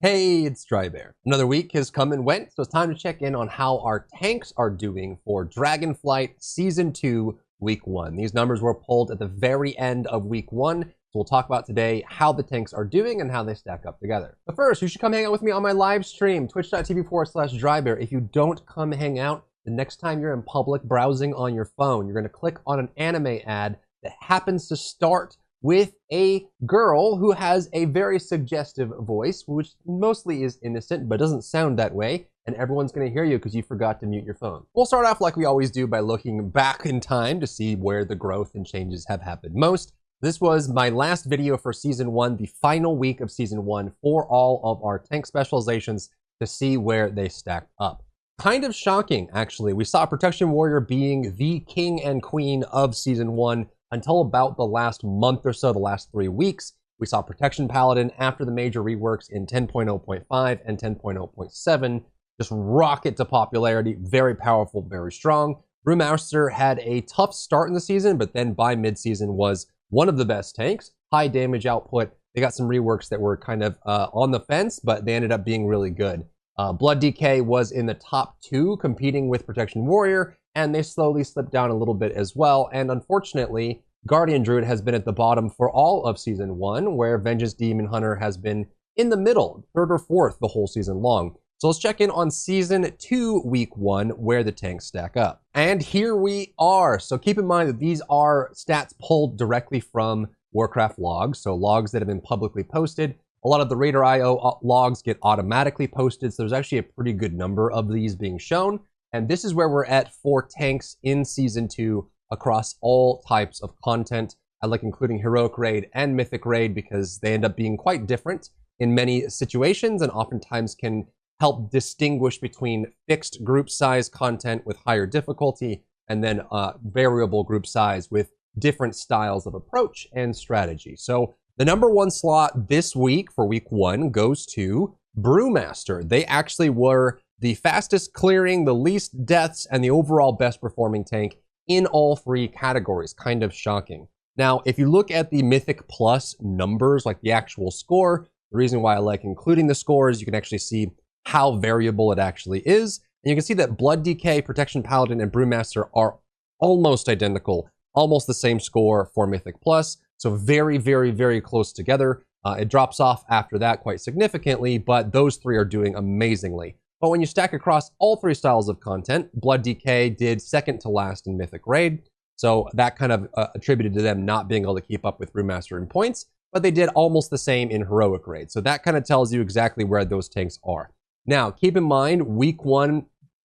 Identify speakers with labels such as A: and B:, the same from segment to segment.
A: Hey, it's Drybear. Another week has come and went, so it's time to check in on how our tanks are doing for Dragonflight Season 2, Week 1. These numbers were pulled at the very end of Week 1, so we'll talk about today how the tanks are doing and how they stack up together. But first, you should come hang out with me on my live stream, twitch.tv/Drybear. If you don't come hang out, the next time you're in public browsing on your phone, you're going to click on an anime ad that happens to start with a girl who has a very suggestive voice, which mostly is innocent, but doesn't sound that way, and everyone's going to hear you because you forgot to mute your phone. We'll start off like we always do by looking back in time to see where the growth and changes have happened most. This was my last video for Season 1, the final week of Season 1 for all of our tank specializations to see where they stacked up. Kind of shocking, actually. We saw Protection Warrior being the king and queen of Season 1 until about the last month or so, the last 3 weeks. We saw Protection Paladin after the major reworks in 10.0.5 and 10.0.7 just rocket to popularity, very powerful, very strong. Brewmaster had a tough start in the season, but then by mid-season was one of the best tanks, high damage output. They got some reworks that were kind of on the fence, but they ended up being really good. Blood DK was in the top 2 competing with Protection Warrior, and they slowly slipped down a little bit as well. And unfortunately, Guardian Druid has been at the bottom for all of Season 1, where Vengeance Demon Hunter has been in the middle, 3rd or 4th the whole season long. So let's check in on Season 2, Week 1, where the tanks stack up. And here we are. So keep in mind that these are stats pulled directly from Warcraft logs, so logs that have been publicly posted. A lot of the Raider IO logs get automatically posted, so there's actually a pretty good number of these being shown. And this is where we're at for tanks in Season 2 across all types of content. I like including Heroic Raid and Mythic Raid because they end up being quite different in many situations and oftentimes can help distinguish between fixed group size content with higher difficulty and then variable group size with different styles of approach and strategy. So the number 1 slot this week for Week 1 goes to Brewmaster. They actually were the fastest clearing, the least deaths, and the overall best performing tank in all 3 categories. Kind of shocking. Now, if you look at the Mythic Plus numbers, like the actual score, the reason why I like including the score is you can actually see how variable it actually is. And you can see that Blood DK, Protection Paladin, and Brewmaster are almost identical, almost the same score for Mythic Plus. So very, very, very close together. It drops off after that quite significantly, but those 3 are doing amazingly. But when you stack across all 3 styles of content, Blood DK did second to last in Mythic Raid. So that kind of attributed to them not being able to keep up with Brewmaster in points, but they did almost the same in Heroic Raid. So that kind of tells you exactly where those tanks are. Now, keep in mind, Week 1,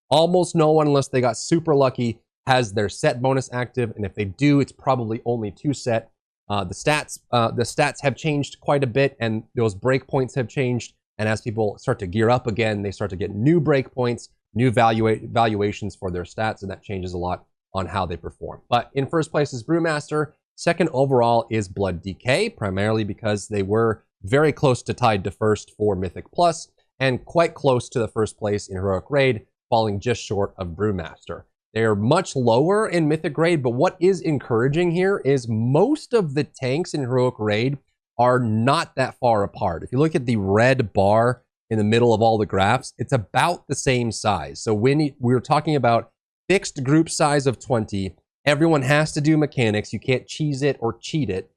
A: almost no one, unless they got super lucky, has their set bonus active. And if they do, it's probably only 2 set. The stats have changed quite a bit, and those breakpoints have changed. And as people start to gear up again, they start to get new breakpoints, new valuations for their stats, and that changes a lot on how they perform. But in first place is Brewmaster. Second overall is Blood DK, primarily because they were very close to tied to first for Mythic Plus, and quite close to the first place in Heroic Raid, falling just short of Brewmaster. They're much lower in Mythic Raid, but what is encouraging here is most of the tanks in Heroic Raid are not that far apart. If you look at the red bar in the middle of all the graphs, it's about the same size. So when we're talking about fixed group size of 20, everyone has to do mechanics. You can't cheese it or cheat it.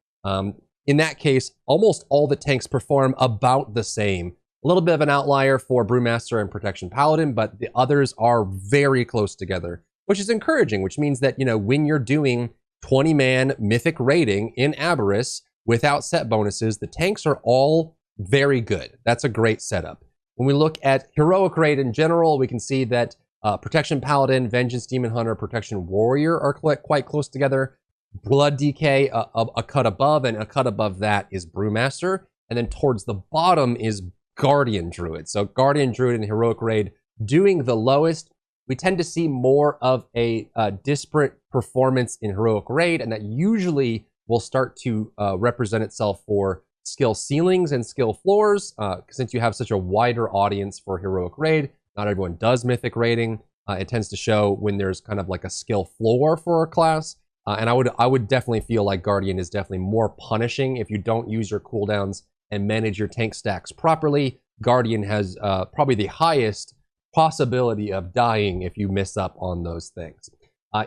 A: In that case, almost all the tanks perform about the same. A little bit of an outlier for Brewmaster and Protection Paladin, but the others are very close together, which is encouraging, which means that, you know, when you're doing 20-man Mythic raiding in Aberrus without set bonuses, the tanks are all very good. That's a great setup. When we look at Heroic Raid in general, we can see that Protection Paladin, Vengeance Demon Hunter, Protection Warrior are quite close together. Blood DK, a cut above, and a cut above that is Brewmaster. And then towards the bottom is Guardian Druid. So Guardian Druid and Heroic Raid doing the lowest. We tend to see more of a disparate performance in Heroic Raid, and that usually will start to represent itself for skill ceilings and skill floors. Since you have such a wider audience for Heroic Raid, not everyone does Mythic Raiding. It tends to show when there's kind of like a skill floor for a class. And I would definitely feel like Guardian is definitely more punishing if you don't use your cooldowns and manage your tank stacks properly. Guardian has probably the highest possibility of dying if you miss up on those things.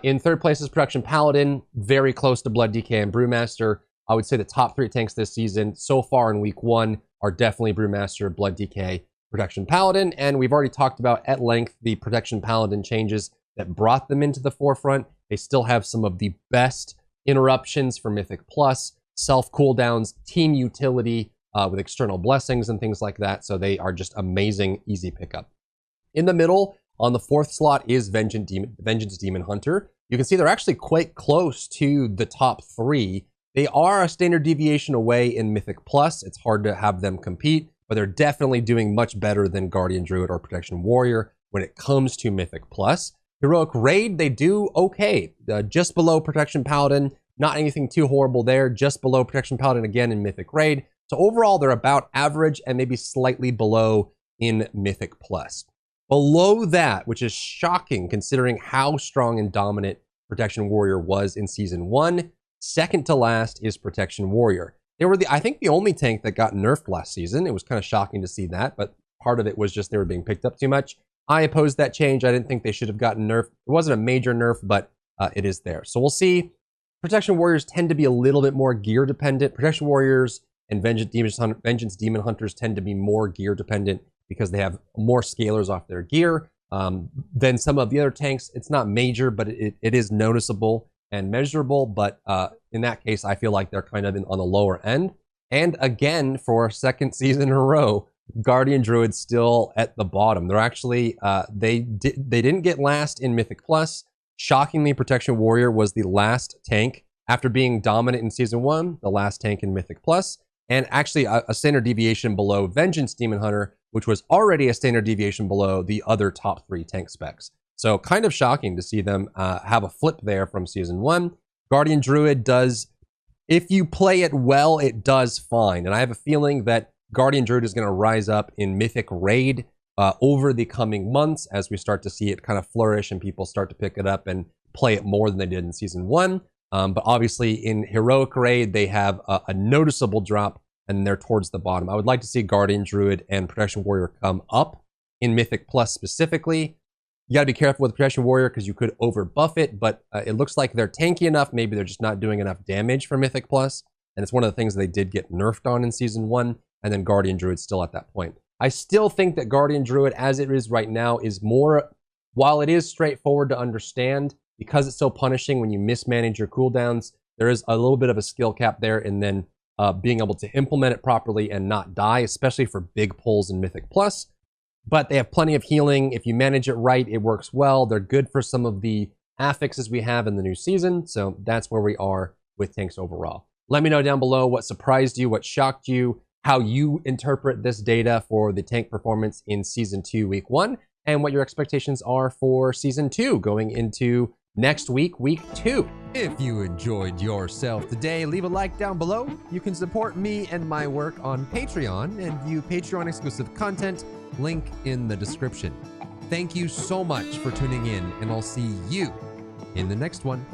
A: In third place is Protection Paladin, very close to Blood DK and Brewmaster. I would say the top 3 tanks this season so far in week 1 are definitely Brewmaster, Blood DK, Protection Paladin, and we've already talked about at length the Protection Paladin changes that brought them into the forefront. They still have some of the best interruptions for Mythic Plus, self cooldowns, team utility with external blessings and things like that, so they are just amazing, easy pickup. In the middle, on the 4th slot, is Vengeance Demon Hunter. You can see they're actually quite close to the top 3. They are a standard deviation away in Mythic Plus. It's hard to have them compete, but they're definitely doing much better than Guardian Druid or Protection Warrior when it comes to Mythic Plus. Heroic Raid, they do okay. Just below Protection Paladin, not anything too horrible there. Just below Protection Paladin again in Mythic Raid. So overall, they're about average and maybe slightly below in Mythic Plus. Below that, which is shocking considering how strong and dominant Protection Warrior was in Season 1, second to last is Protection Warrior. They were, I think, the only tank that got nerfed last season. It was kind of shocking to see that, but part of it was just they were being picked up too much. I opposed that change. I didn't think they should have gotten nerfed. It wasn't a major nerf, but it is there. So we'll see. Protection Warriors tend to be a little bit more gear dependent. Protection Warriors and Vengeance Demon Hunters tend to be more gear dependent because they have more scalers off their gear than some of the other tanks. It's not major, but it is noticeable and measurable. But in that case, I feel like they're kind of on the lower end. And again, for a second season in a row, Guardian Druid still at the bottom. They're actually, they didn't get last in Mythic Plus. Shockingly, Protection Warrior was the last tank after being dominant in Season 1, the last tank in Mythic Plus, and actually a standard deviation below Vengeance Demon Hunter, which was already a standard deviation below the other top 3 tank specs. So kind of shocking to see them have a flip there from Season 1. Guardian Druid does, if you play it well, it does fine. And I have a feeling that Guardian Druid is going to rise up in Mythic Raid over the coming months as we start to see it kind of flourish and people start to pick it up and play it more than they did in Season 1. But obviously in Heroic Raid, they have a noticeable drop and they're towards the bottom. I would like to see Guardian Druid and Protection Warrior come up in Mythic Plus specifically. You got to be careful with Protection Warrior because you could overbuff it, but it looks like they're tanky enough. Maybe they're just not doing enough damage for Mythic Plus. And it's one of the things they did get nerfed on in Season 1, and then Guardian Druid's still at that point. I still think that Guardian Druid, as it is right now, is more, while it is straightforward to understand, because it's so punishing when you mismanage your cooldowns, there is a little bit of a skill cap there, and then being able to implement it properly and not die, especially for big pulls in Mythic Plus. But they have plenty of healing. If you manage it right, it works well. They're good for some of the affixes we have in the new season. So that's where we are with tanks overall. Let me know down below what surprised you, what shocked you, how you interpret this data for the tank performance in Season 2, Week 1, and what your expectations are for Season 2 going into next week, Week 2. If you enjoyed yourself today, leave a like down below. You can support me and my work on Patreon and view Patreon exclusive content, link in the description. Thank you so much for tuning in, and I'll see you in the next one.